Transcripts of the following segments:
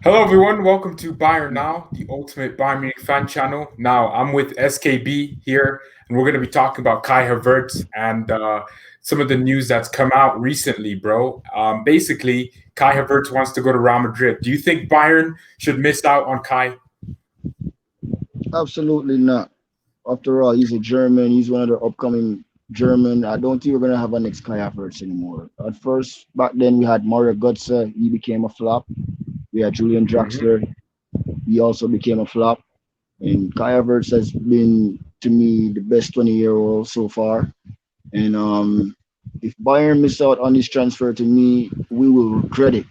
Hello, everyone. Welcome to Bayern Now, the ultimate Bayern Munich fan channel. Now, I'm with SKB here, and we're going to be talking about Kai Havertz and some of the news that's come out recently, bro. Basically, Kai Havertz wants to go to Real Madrid. Do you think Bayern should miss out on Kai? Absolutely not. After all, he's a German. He's one of the upcoming German. I don't think we're gonna have a next Kai Havertz anymore. At first, back then we had Mario Götze. He became a flop. We had Julian Hmm. Draxler. He also became a flop. And Kai Havertz has been to me the best 20-year-old so far. And if Bayern miss out on this transfer, to me, we will regret it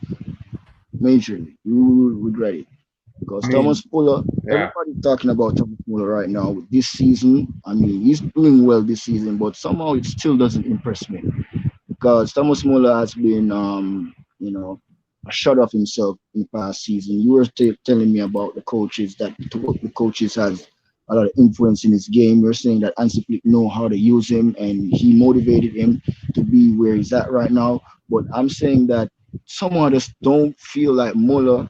majorly. We will regret it. I Because mean, Thomas Muller, yeah, everybody's talking about Thomas Muller right now this season. I mean, he's doing well this season, but somehow it still doesn't impress me because Thomas Muller has been, a shut of himself in the past season. You were telling me about the coaches that the coaches has a lot of influence in his game. You're saying that Hansi Flick know how to use him and he motivated him to be where he's at right now. But I'm saying that somehow I just don't feel like Muller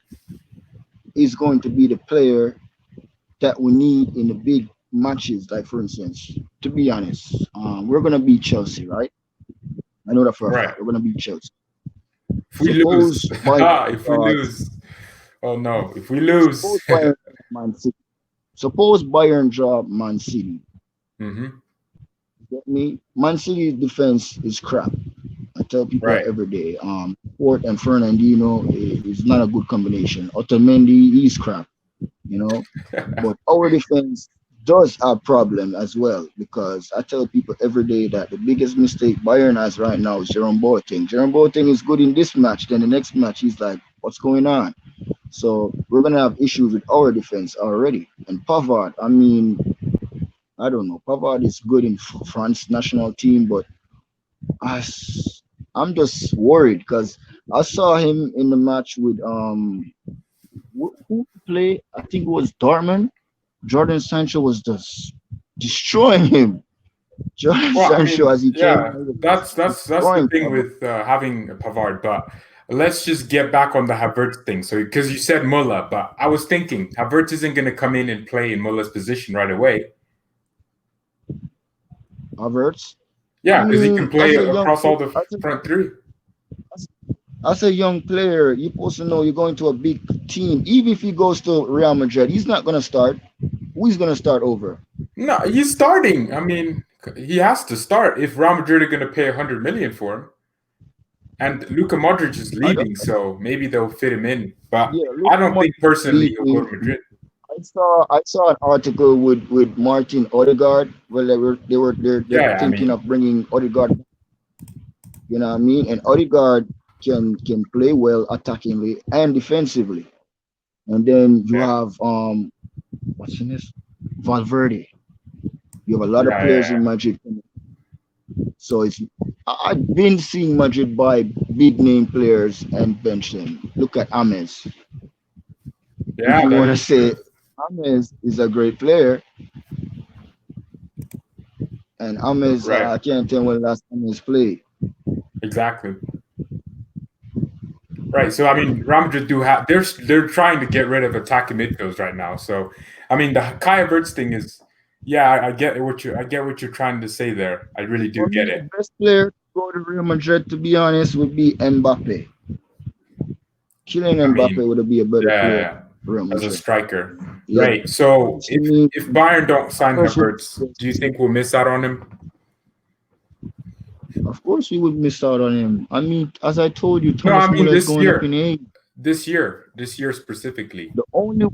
is going to be the player that we need in the big matches. Like for instance, to be honest, we're gonna beat Chelsea, right? I know that for a right. fact. We're gonna beat Chelsea. If we lose, Suppose Bayern, if we lose, oh no, if we suppose lose, Bayern, Man City. Suppose Bayern draw Man City. hmm, Get me? Man City's defense is crap. I tell people that right. every day. Port and Fernandino is not a good combination. Otamendi is crap. You know, but our defense does have problem as well because I tell people every day that the biggest mistake Bayern has right now is Jerome Boateng. Jerome Boateng is good in this match, then the next match he's like, what's going on? So we're gonna have issues with our defense already. And Pavard, I mean, I don't know. Pavard is good in France national team, but I, I'm just worried because I saw him in the match with who play? I think it was Dortmund. Jordan Sancho was just destroying him. Jordan Well, I Sancho, mean, as he came, yeah, he was just that's the destroying thing Pavard. with having Pavard. But let's just get back on the Havertz thing. So, because you said Muller, but I was thinking Havertz isn't going to come in and play in Muller's position right away. Havertz. I Yeah, because he can mean, play across all the front three. as, as a young player, you're supposed to know you're going to a big team. Even if he goes to Real Madrid, he's not gonna start. Who's gonna start over? No, he's starting. I mean, he has to start if Real Madrid are going to pay 100 million for him. And Luka Modric is I don't. leaving, so maybe they'll fit him in. But Yeah, I Luka don't think Modric is personally he'll go to leaving. Madrid. I saw an article with Martin Odegaard. Well, they're Yeah, I thinking mean, of bringing Odegaard. You know what I mean? And Odegaard can play well attackingly and defensively. And then you yeah, have what's in this? Valverde. You have a lot of yeah, players yeah, in Madrid. So I've been seeing Madrid buy big name players and bench them. Look at Ames. If yeah. you That want to is true. say Ames is a great player, and Ames, Right. I can't tell when last Ames played. Exactly. Right. So I mean, Real Madrid do have they're trying to get rid of attacking midfields right now. So I mean, the Kai Havertz thing is, yeah, I get what you're trying to say there. I really do For get me, the it. best player to go to Real Madrid, to be honest, would be Mbappe. Kylian I Mbappe mean, would be a better yeah, player yeah, for Real as a Madrid. striker. He has Right. So points to me. if Bayern don't sign First, Havertz, do you think we'll miss out on him? of course, we would miss out on him. I mean, as I told you, No, Thomas I mean Muller is going up in age. this year specifically. The only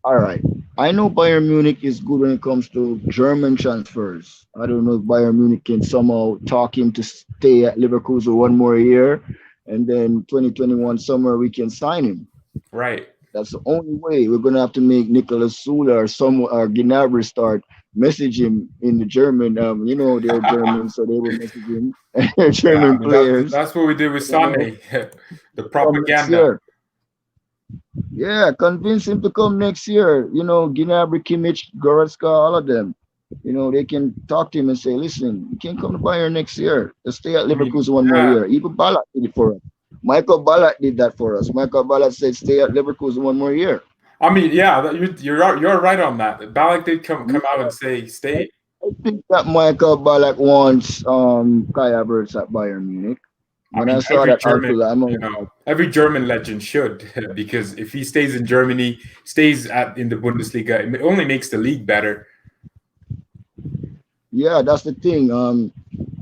all right. I know Bayern Munich is good when it comes to German transfers. I don't know if Bayern Munich can somehow talk him to stay at Leverkusen one more year, and then 2021 summer we can sign him. Right. That's the only way. We're gonna have to make Nicolas Sula or some or Gnabry start message him in the German. They're German, so they will message him. Yeah, I German mean that's players, that's what we did with you know, Sane, the come next propaganda. year. Yeah, convince him to come next year. Gnabry, Kimmich, Goretzka, all of them. They can talk to him and say, listen, you can come to Bayern next year. Just stay at I mean, Leverkusen one more yeah, year. Even Ballack did it for us. Michael Ballack did that for us. Michael Ballack said, "Stay at Leverkusen one more year." I mean, yeah, you're right on that. Ballack did come out and say I, stay. I think that Michael Ballack wants Kai Havertz at Bayern Munich. I When I mean, saw that article, every German legend should because if he stays in Germany, stays in the Bundesliga, it only makes the league better. yeah, that's the thing.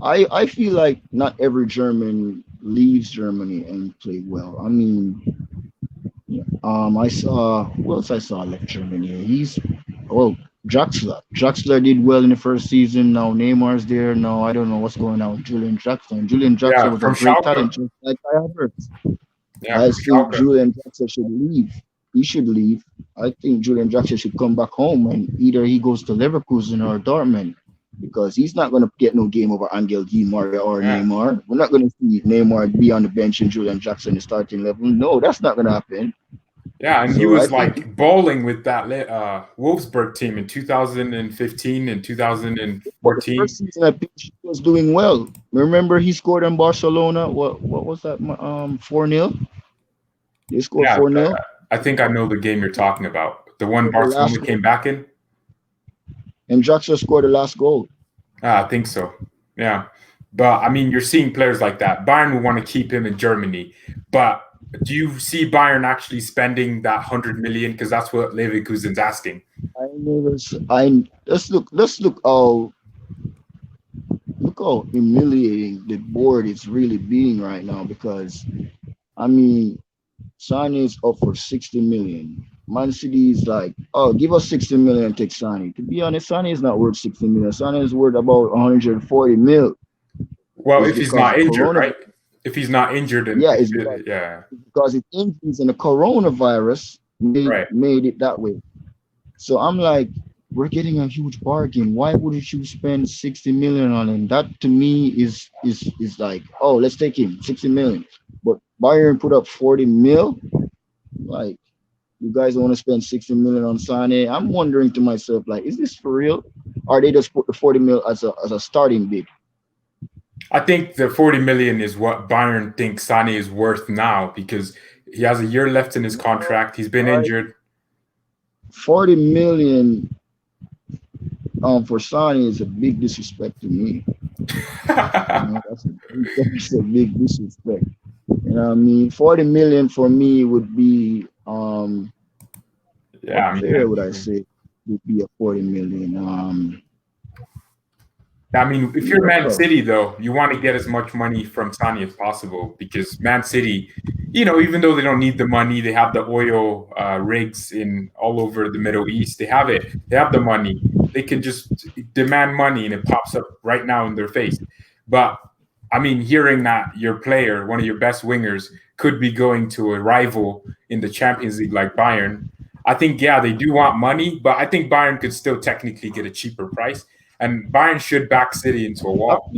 I feel like not every German leaves Germany and play well. I mean, yeah, I saw who else I saw left Germany. Oh, Draxler. Draxler did well in the first season. Now Neymar's there. Now I don't know what's going on with Julian Draxler. Julian Draxler Yeah, was a from great Schalke. talent, just like Kai Havertz. Yeah, I from think Schalke. Julian Draxler should leave. He should leave. I think Julian Draxler should come back home and either he goes to Leverkusen or Dortmund because he's not going to get no game over Angel Di Maria or Yeah. Neymar. We're not going to see Neymar be on the bench and Julian Draxler in the starting level. No, that's not going to happen. Yeah, and he So I was think like balling with that Wolfsburg team in 2015 and for the 2014. first season, I think he was doing well. Remember, he scored on Barcelona. What was that? 4-0. They scored Yeah, 4-0. I think I know the game you're talking about. The one The last Barcelona goal. came back in. And Draxler scored the last goal. I think so. Yeah. But I mean, you're seeing players like that. Bayern will want to keep him in Germany. But do you see Bayern actually spending that 100 million? Because that's what Leverkusen's asking. Look how humiliating the board is really being right now because I mean Sane is up for 60 million. Man City is like, oh, give us 60 million and take Sane. To be honest, Sane is not worth 60 million. Sane is worth about 140 mil. Well, It's if he's because not of injured, coronavirus. right? If he's not injured, and Yeah, yeah, because it's injuries and the coronavirus right. made it that way. So I'm like, we're getting a huge bargain. Why wouldn't you spend 60 million on him? That to me is like, oh, let's take him 60 million. But Bayern put up 40 mil. Like, you guys want to spend 60 million on Sane? I'm wondering to myself, like, is this for real? Or they just put the 40 mil as a starting bid? I think the 40 million is what Bayern thinks Sane is worth now because he has a year left in his contract. He's been injured. 40 million for Sane is a big disrespect to me. That's a big disrespect. You know what I mean? 40 million for me would be yeah, what player would I say would be a 40 million? I mean, if you're Man City, though, you want to get as much money from Sane as possible because Man City, even though they don't need the money, they have the oil rigs in all over the Middle East. They have it. They have the money. They can just demand money and it pops up right now in their face. But, I mean, hearing that your player, one of your best wingers, could be going to a rival in the Champions League like Bayern, I think, yeah, they do want money, but I think Bayern could still technically get a cheaper price. And Bayern should back City into a wall. I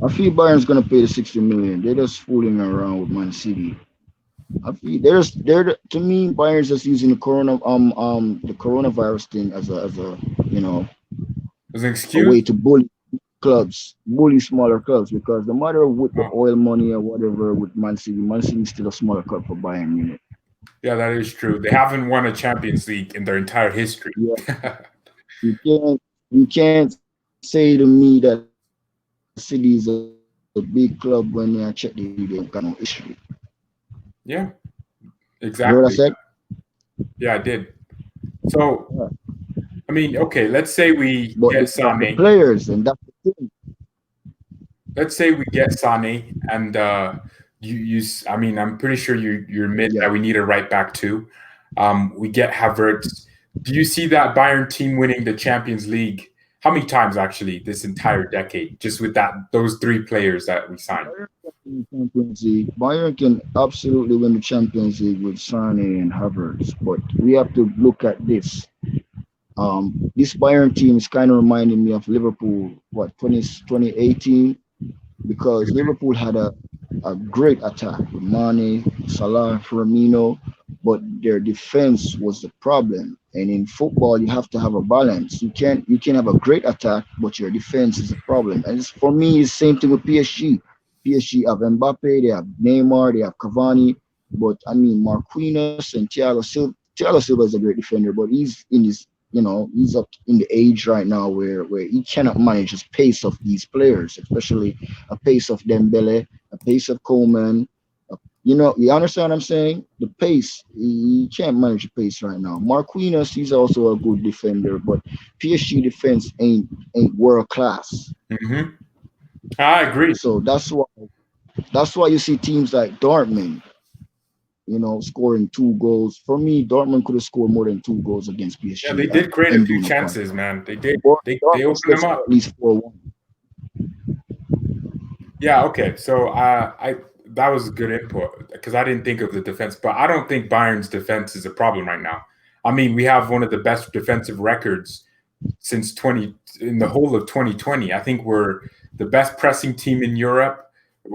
feel Bayern's gonna pay the 60 million. They're just fooling around with Man City. I feel they're to me Bayern's just using the coronavirus thing as a As an a excuse? way to bully smaller clubs because no matter with the oil money or whatever with Man City is still a smaller club for Bayern Munich. Yeah, that is true. They haven't won a Champions League in their entire history. Yeah. You can't say to me that City is a big club when you check the league and got no history. Yeah, You exactly. heard what I said? Yeah, I did. So, I mean, okay, let's say we But get it's not the Sane. players, and that's the thing. Let's say we get Sane, and I mean, I'm pretty sure you admit that we need a right back too. We get Havertz. Do you see that Bayern team winning the Champions League? How many times actually this entire decade, just with those three players that we signed? Bayern can absolutely win the Champions League with Sane and Havertz, but we have to look at this. This Bayern team is kind of reminding me of Liverpool, 2018, because Liverpool had a great attack with Mane, Salah, Firmino, but their defense was the problem. And in football, you have to have a balance. You can have a great attack, but your defense is a problem. And for me, it's the same thing with PSG. PSG have Mbappe, they have Neymar, they have Cavani, but I mean Marquinhos and Thiago Silva. Thiago Silva is a great defender, but he's in his, he's up in the age right now where he cannot manage his pace of these players, especially a pace of Dembele, a pace of Coleman. You understand what I'm saying? The pace, he can't manage the pace right now. Marquinhos, he's also a good defender, but PSG defense ain't world class. Mm-hmm. I agree. So that's why you see teams like Dortmund, scoring 2 goals. For me, Dortmund could have scored more than 2 goals against Yeah, PSG they did create a and few doing a point. chances, man. They did. They Dortmund opened should them score up. at least 4-1. Yeah, okay. So I that was good input because I didn't think of the defense, but I don't think Bayern's defense is a problem right now. I mean, we have one of the best defensive records since 20 in the whole of 2020. I think we're the best pressing team in Europe.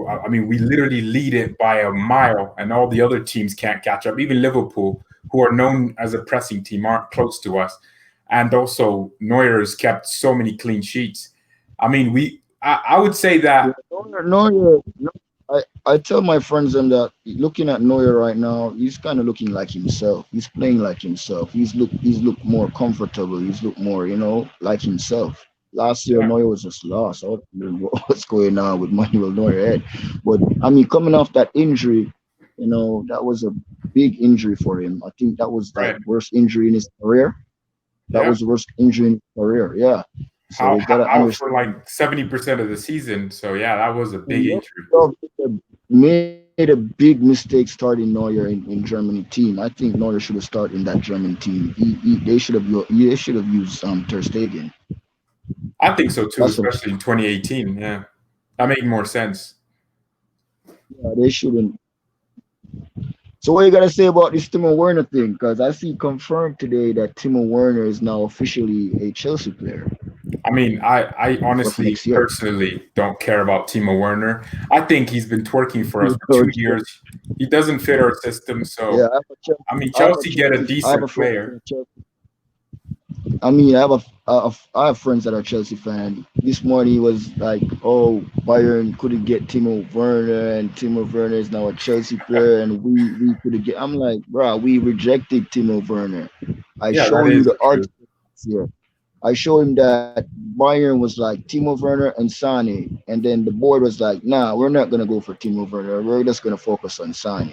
I mean, we literally lead it by a mile, and all the other teams can't catch up. Even Liverpool, who are known as a pressing team, aren't close to us. And also, Neuer has kept so many clean sheets. I mean, I would say Yeah, that. Neuer, I tell my friends them that looking at Neuer right now, he's kind of looking like himself. He's playing like himself. He's look more comfortable. He's look more, like himself. Last year, Yeah, Neuer was just lost. I don't know what's going on with Manuel Neuer head. But I mean, coming off that injury, that was a big injury for him. I think that was like right. worst injury in his career. That Yeah. was the worst injury in his career. Yeah. So How, you gotta out for understand. like 70% of the season. So yeah, that was a big Yep. injury. So made a big mistake starting Neuer in Germany team. I think Neuer should have started in that German team. They should have used Ter Stegen. I think so too, That's what especially in 2018. Yeah, that made more sense. yeah, they shouldn't. So what you gotta say about this Timo Werner thing? Because I see confirmed today that Timo Werner is now officially a Chelsea player I mean, I for honestly, next year. personally don't care about Timo Werner. I think he's been twerking for us for 2 years. He doesn't fit our system. Yeah, So, I mean, I have a Chelsea get a Chelsea, I have a decent friend player. in Chelsea. I mean, I have friends that are Chelsea fan. This morning he was like, "Oh, Bayern couldn't get Timo Werner, and Timo Werner is now a Chelsea player, and we couldn't get." I'm like, "Bro, we rejected Timo Werner. I Yeah, show that you is the the truth. article here. I show him that Bayern was like Timo Werner and Sane, and then the board was like, "Nah, we're not gonna go for Timo Werner. We're just gonna focus on Sane." And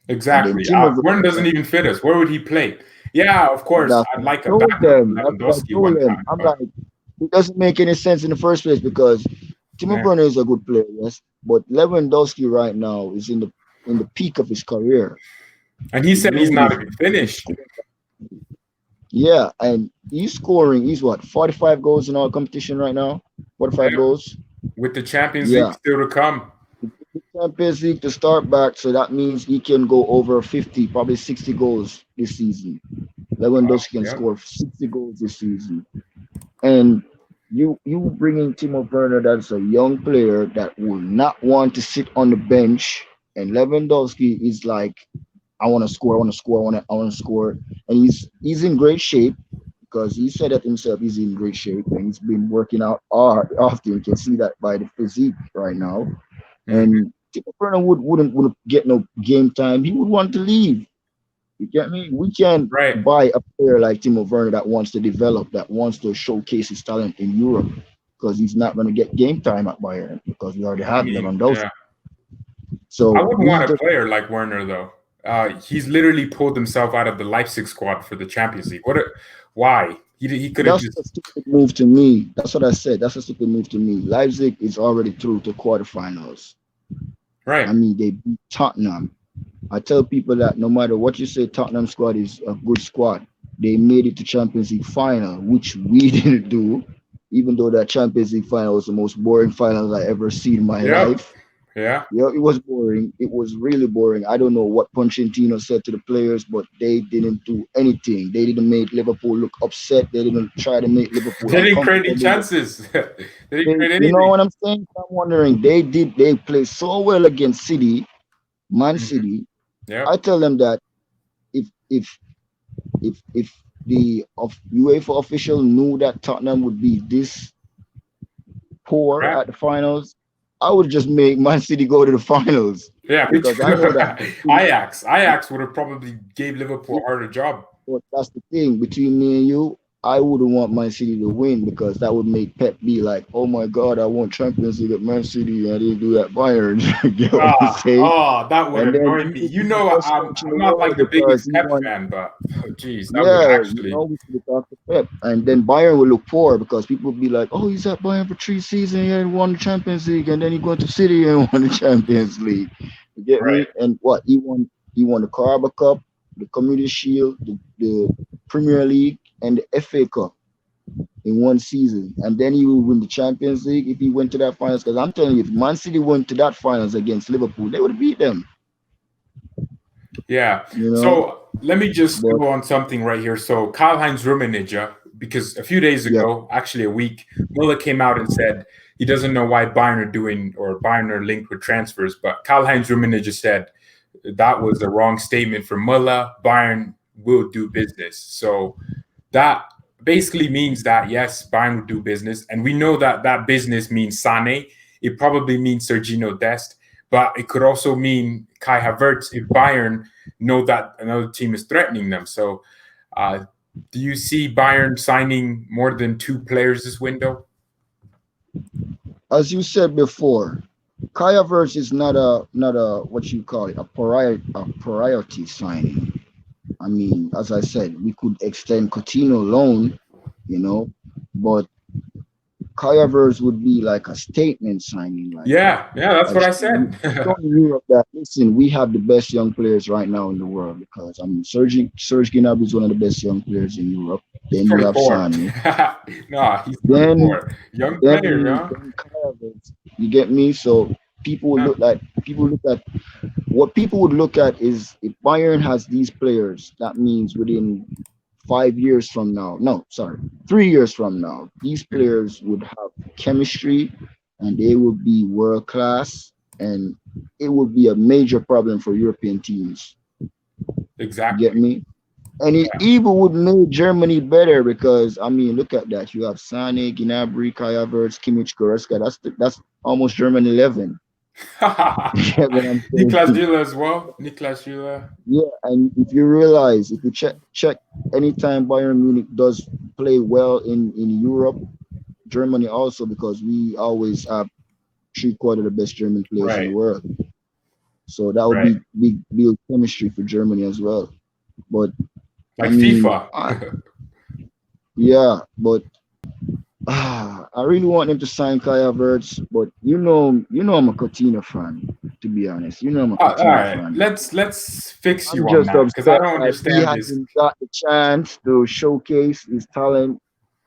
then Exactly. Timo Werner Werner doesn't even fit us. Where would he play? Yeah, of course, That's I'd what I like a told backup them. to That's what I Lewandowski told one them. time, I'm but like, it doesn't make any sense in the first place because Timo yeah. Werner is a good player, yes, but Lewandowski right now is in the peak of his career. And he He's said he's not really even finished. scoring. Yeah, and he's scoring. He's what 45 goals in our competition right now. 45 Yeah. goals. With the Champions League Yeah, still to come. the Champions League to start back, so that means he can go over 50, probably 60 goals this season. Wow. Lewandowski can Yeah. score 60 goals this season. And you bringing Timo Werner, that's a young player that will not want to sit on the bench, and Lewandowski is like, I want to score, I want to score, I want to score, and he's in great shape because he said that himself. He's in great shape and he's been working out often. You can see that by the physique right now. Mhm. And Timo Werner wouldn't get no game time. He would want to leave. You get me? We can Right. buy a player like Timo Werner that wants to develop, that wants to showcase his talent in Europe, because he's not going to get game time at Bayern because we already I have mean, Lewandowski. yeah. I So wouldn't we want a just player like Werner though. He's literally pulled himself out of the Leipzig squad for the Champions League. Why? He could have that's just a stupid move to me. That's what I said. That's a stupid move to me. Leipzig is already through to quarterfinals. right. I mean, they beat Tottenham. I tell people that no matter what you say, Tottenham squad is a good squad. They made it to Champions League final, which we didn't do, even though that Champions League final was the most boring final I ever seen in my Yep. life. Yeah. Yeah, it was boring. It was really boring. I don't know what Pochettino said to the players, but they didn't do anything. They didn't make Liverpool look upset. They didn't try to make Liverpool They didn't create any uncomfortable. chances. They didn't They, create you know anything. what I'm saying? I'm wondering. They did. They played so well against City, Man Mhm. City. I Yep. tell them that if if if the of UEFA official knew that Tottenham would be this poor Crap. at the finals, I would just make Man City go to the finals Yeah, because I know that. Ajax would have probably gave Liverpool a harder job. But that's the thing between me and you. I wouldn't want Man City to win because that would make Pep be like, "Oh my God, I want Champions League at Man City. I didn't do that Bayern." You get what I'm saying? That would And then annoy he me. would You be the know, best I'm coach in the I'm not world like the because biggest he Pep won. fan, but geez, that would Yeah, actually. we should talk to Pep. And then Bayern will look poor because people will be like, "Oh, he's at Bayern for 3 seasons and won the Champions League, and then he going to City and won the Champions League." You get Right. me? And what he won the Carabao Cup, the Community Shield, the Premier League, and the FA Cup in 1 season. And then he will win the Champions League if he went to that finals. Because I'm telling you, if Man City went to that finals against Liverpool, they would beat them. Yeah. You know, So let me just but go on something right here. So Karl-Heinz Rummenigge, because a few days yeah, ago, actually a week, Muller came out and said he doesn't know why Bayern are doing or Bayern are linked with transfers. But Karl-Heinz Rummenigge said that was a wrong statement from Muller. Bayern will do business. So that basically means that yes, Bayern will do business, and we know that that business means Sane. It probably means Sergino Dest, but it could also mean Kai Havertz if Bayern know that another team is threatening them. So, do you see Bayern signing more than 2 players this window? as you said before, Kai Havertz is not a what you call it a priority signing. I mean, as I said, we could extend Coutinho loan, you know, but Kai Havertz would be like a statement signing, like Yeah, that's what I you said. show Europe that listen, we have the best young players right now in the world because I mean, Serge Gnabry is one of the best young players in Europe. He's Then you have 24. Sane. No, he's Then 24. Young player, then yeah. then Kai Havertz. You get me? So people look at what people would look at is if Bayern has these players, that means within 5 years from now, no, sorry, 3 years from now, these players would have chemistry and they would be world class and it would be a major problem for European teams. You get Exactly. me? And it Yeah. even would make Germany better because I mean, look at that. You have Sane, Gnabry, Kai Havertz, Kimmich, Goretzka. That's almost German 11. You get what I'm Niklas saying? Süle as well. Niklas Süle. Yeah, and if you realize, if you check anytime Bayern Munich does play well in Europe, Germany also because we always have 3/4 of the best German players in the Right, world. So that would right. be big build chemistry for Germany as well. But I Like mean, FIFA. yeah, but I really want them to sign Kai Havertz, but I'm a Coutinho fan. To be honest, I'm a All Coutinho right, fan. let's fix I'm you on just that because I upset don't that he understand this. hasn't got the chance to showcase his talent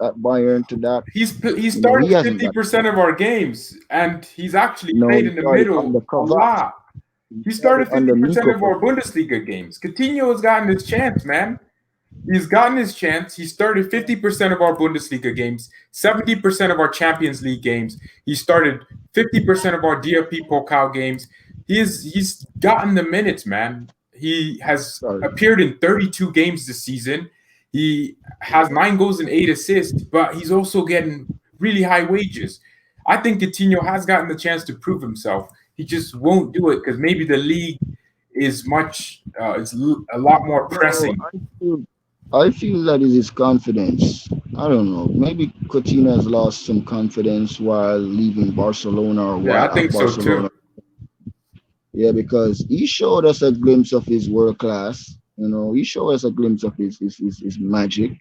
at Bayern to that. He He started hasn't got the 50% chance. of our games, and he's actually No, played he in the started under middle a Kovac. lot. He He started started under 50% Nico of our Kovac. Bundesliga games. Coutinho has gotten his chance, man. He's gotten his chance. He started 50% of our Bundesliga games, 70% of our Champions League games. He started 50% of our DFB Pokal games. He's gotten the minutes, man. He has Sorry. appeared in 32 games this season. He has 9 goals and 8 assists, but he's also getting really high wages. I think Coutinho has gotten the chance to prove himself. He just won't do it because maybe the league is a lot more No, pressing. I feel that is his confidence. I don't know. Maybe Coutinho has lost some confidence while leaving Barcelona or Yeah, while I at think so Barcelona. too. Yeah, because he showed us a glimpse of his world class. He showed us a glimpse of his magic. Mhm.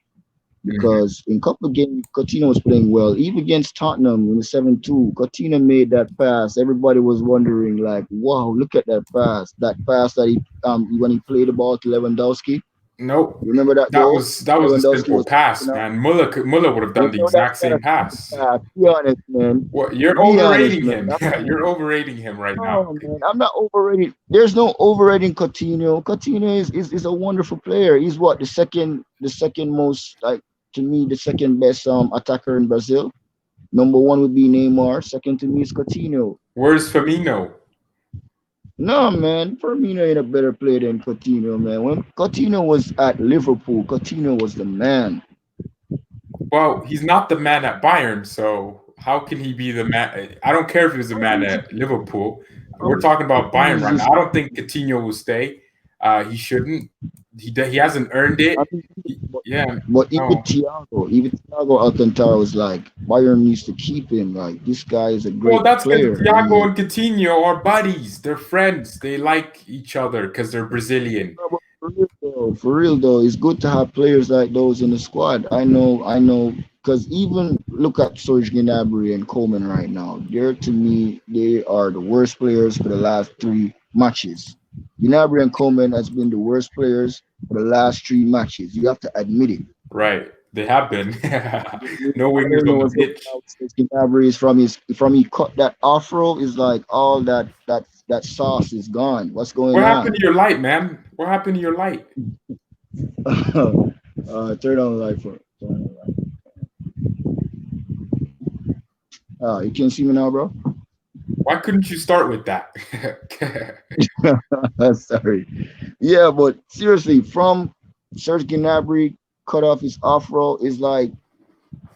Because in couple of games, Coutinho was playing well. Even against Tottenham in the 7-2, Coutinho made that pass. Everybody was wondering, like, wow, look at that pass. That pass that he when he played the ball to Lewandowski. Nope. You remember that That goal? was that was a Lewandowski simple was pass, passing out. man. Muller would have done the That's exact not a same simple pass. pass. Be honest, man. What you're Be honest, overrating man. him. You're overrating him right now. No, man, I'm not overrating. There's no overrating Coutinho. Coutinho is a wonderful player. He's what the second most like to me the second best attacker in Brazil. Number one would be Neymar. Second to me is Coutinho. Where's Firmino? No, man, Firmino ain't a better player than Coutinho, man. When Coutinho was at Liverpool, Coutinho was the man. Well, he's not the man at Bayern, so How can he be the man? I don't care if he was the man at Liverpool. We're Bro, talking about Bayern he's right now. just, I don't think Coutinho will stay. He shouldn't. He hasn't earned I it. mean, Yeah. but No. Even Thiago Alcantara was like, Bayern needs to keep him. Like, this guy is a Well, great that's because player. Thiago and Coutinho are buddies. They're friends. They like each other because they're Brazilian. No, but for real though, it's good to have players like those in the squad. I know, because even look at Serge Gnabry and Coleman right now. To me, they are the worst players for the last 3 matches. Gnabry and Coleman has been the worst players for the last 3 matches. You have to admit it. Right. They have been. No I wingers don't know on the what's going pitch. on with Gnabry. Is from he cut that afro is like all that sauce is gone. What's going What happened on? to your light, man? What happened to your light? Turn on the light for. Turn on the light. You can see me now, bro. Why couldn't you start with that? Sorry. Yeah, but seriously, from Serge Gnabry cut off his afro is like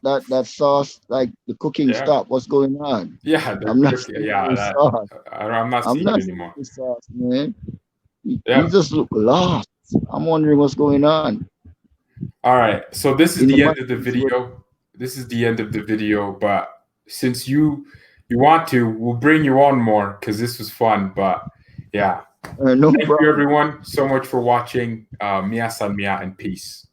that sauce, like the cooking Yeah. stop. What's going on? Yeah, I'm not seeing yeah, the sauce. I'm not I'm seeing not it seeing anymore. the sauce, man. You Yeah. just look lost. I'm wondering what's going on. All right. So this is In the the match, end of the video. This is the end of the video. But since you want to, we'll bring you on more because this was fun. But yeah. no Thank you, problem. everyone, so much for watching. Mia san mia and peace.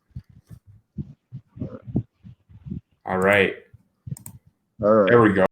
All right. All right. There we go.